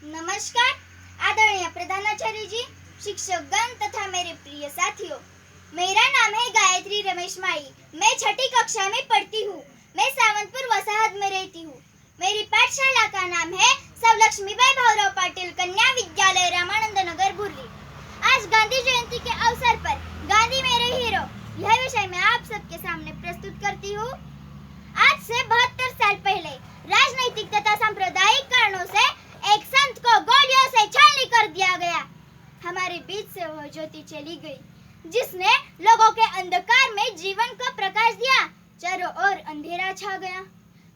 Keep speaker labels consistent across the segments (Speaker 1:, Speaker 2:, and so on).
Speaker 1: नमस्कार आदरणीय प्रधानाचार्य जी, शिक्षकगण तथा मेरे प्रिय साथियों। मेरा नाम है गायत्री रमेश माई। मैं छठी कक्षा में पढ़ती हूँ। मैं सावंतपुर वसाहत में रहती हूँ। मेरी पाठशाला का नाम है सौ लक्ष्मीबाई भाऊराव पाटिल कन्या विद्यालय रामानंद नगर बुर्री। आज गांधी जयंती के अवसर पर गांधी मेरे हीरो यह विषय मैं आप सबके सामने प्रस्तुत करती हूँ। आज से 72 साल पहले राजनीतिक तथा सांप्रदायिक कारणों से एक संत को गोलियों से छाननी कर दिया गया। हमारे बीच से वह ज्योति चली गई, जिसने लोगों के अंधकार में जीवन को प्रकाश दिया। चारों ओर अंधेरा छा गया,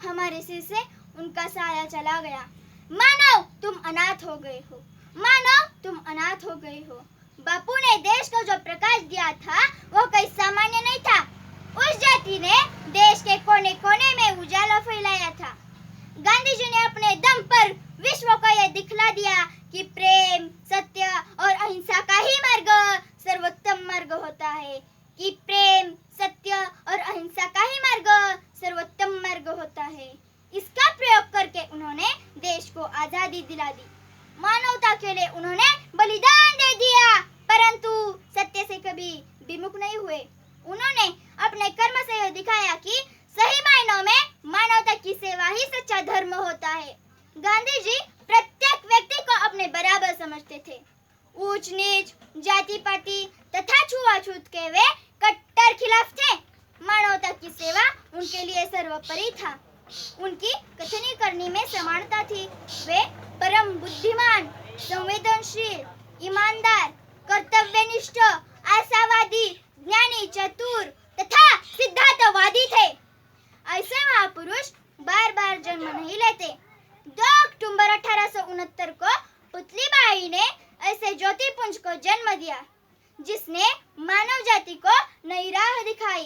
Speaker 1: हमारे सिर से उनका साया चला गया। मानो तुम अनाथ हो गए हो, मानो तुम अनाथ हो गए हो। बापू ने देश को जो प्रकाश दिया था वो कोई सामान्य नहीं था। उस ज्योति ने देश के कोने कोने में उजाला फैलाया था। गांधी जी ने अपने दम पर विश्व को यह दिखला दिया कि प्रेम, सत्य और अहिंसा का ही मार्ग सर्वोत्तम मार्ग होता है, कि प्रेम, सत्य और अहिंसा का ही मार्ग सर्वोत्तम मार्ग होता है। इसका प्रयोग करके उन्होंने देश को आजादी दिला दी। मानवता के लिए उन्होंने बलिदान दे दिया, परंतु सत्य से कभी विमुख नहीं हुए। उन्होंने अपने कर्म से यह दिखाया कि सही मायनों में मानवता की सेवा ही सच्चा धर्म होता है। गांधी जी प्रत्येक व्यक्ति को अपने बराबर समझते थे। ऊंच नीच, जाति पाति तथा छुआछूत के वे कट्टर खिलाफ थे। मानवता की सेवा उनके लिए सर्वोपरि था। उनकी कथनी करनी में समानता थी। वे परम बुद्धिमान, संवेदनशील, ईमानदार, कर्तव्यनिष्ठ, आशावादी, ज्ञानी, चतुर तथा सिद्धांतवादी थे। ऐसे महापुरुष बार बार जन्म नहीं लेते। 2 अक्टूबर 1869 को पुतलीबाई ने ऐसे ज्योतिपुंज को जन्म दिया, जिसने मानव जाति को नई राह दिखाई।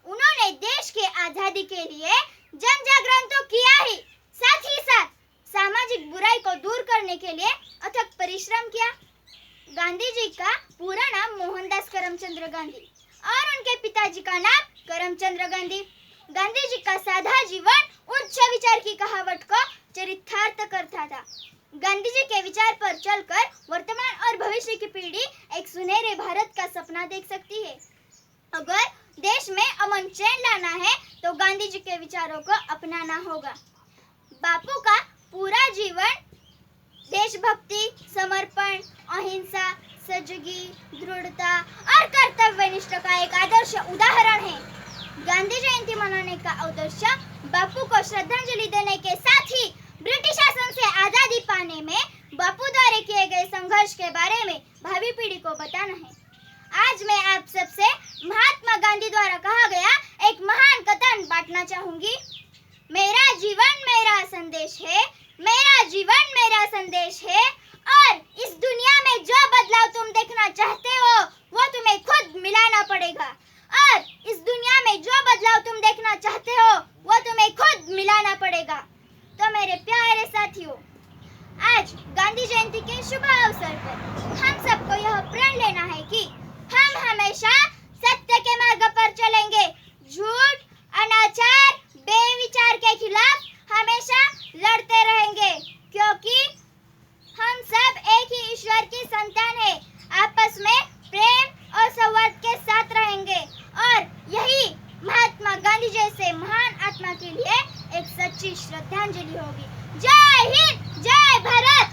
Speaker 1: उन्होंने देश के आजादी के लिए जन जागरण तो किया ही, साथ ही साथ सामाजिक बुराई को दूर करने के लिए अथक परिश्रम किया। गांधी जी का पूरा नाम मोहनदास करमचंद गांधी और उनके पिताजी का नाम करमचंद गांधी। गांधी जी का सादा जीवन उच्च विचार की कहावत को चरितार्थ करता था। गांधी जी के विचार पर चलकर वर्तमान और भविष्य की पीढ़ी एक सुनहरे भारत का सपना देख सकती है। अगर देश में अमन चैन लाना है तो गांधी जी के विचारों को अपनाना होगा। बापू का पूरा जीवन देशभक्ति, समर्पण, अहिंसा, सजगी, दृढ़ता और कर्तव्यनिष्ठ का एक आदर्श उदाहरण है। गांधी जयंती मनाने का उद्देश्य बापू को श्रद्धांजलि देने के साथ ही ब्रिटिश शासन से आजादी पाने में बापू द्वारा किए गए संघर्ष के बारे में भावी पीढ़ी को बताना है। आज मैं आप सबसे महात्मा गांधी द्वारा कहा गया एक महान कथन बांटना चाहूंगी। मेरा जीवन मेरा संदेश है, मेरा जीवन मेरा संदेश है, और इस दुनिया में जो बदलाव तुम देखना चाहते हो वो तुम्हें खुद मिलाना पड़ेगा। और इस दुनिया में जो बदलाव तुम देखना चाहते हो वो तुम्हें खुद मिलाना पड़ेगा। तो मेरे प्यारे साथियों, आज गांधी जयंती के शुभ अवसर पर हम सबको यह प्रण लेना है कि हम हमेशा सत्य के मार्ग पर चलेंगे। झूठ, अनाचार, बेविचार के खिलाफ हमेशा लड़ते रहेंगे, क्योंकि हम सब एक ही ईश्वर की संतान है। आपस में प्रेम और संवाद के साथ रहेंगे और यही महात्मा गांधी जैसे महान आत्मा के लिए एक सच्ची श्रद्धांजलि होगी। जय हिंद, जय भारत।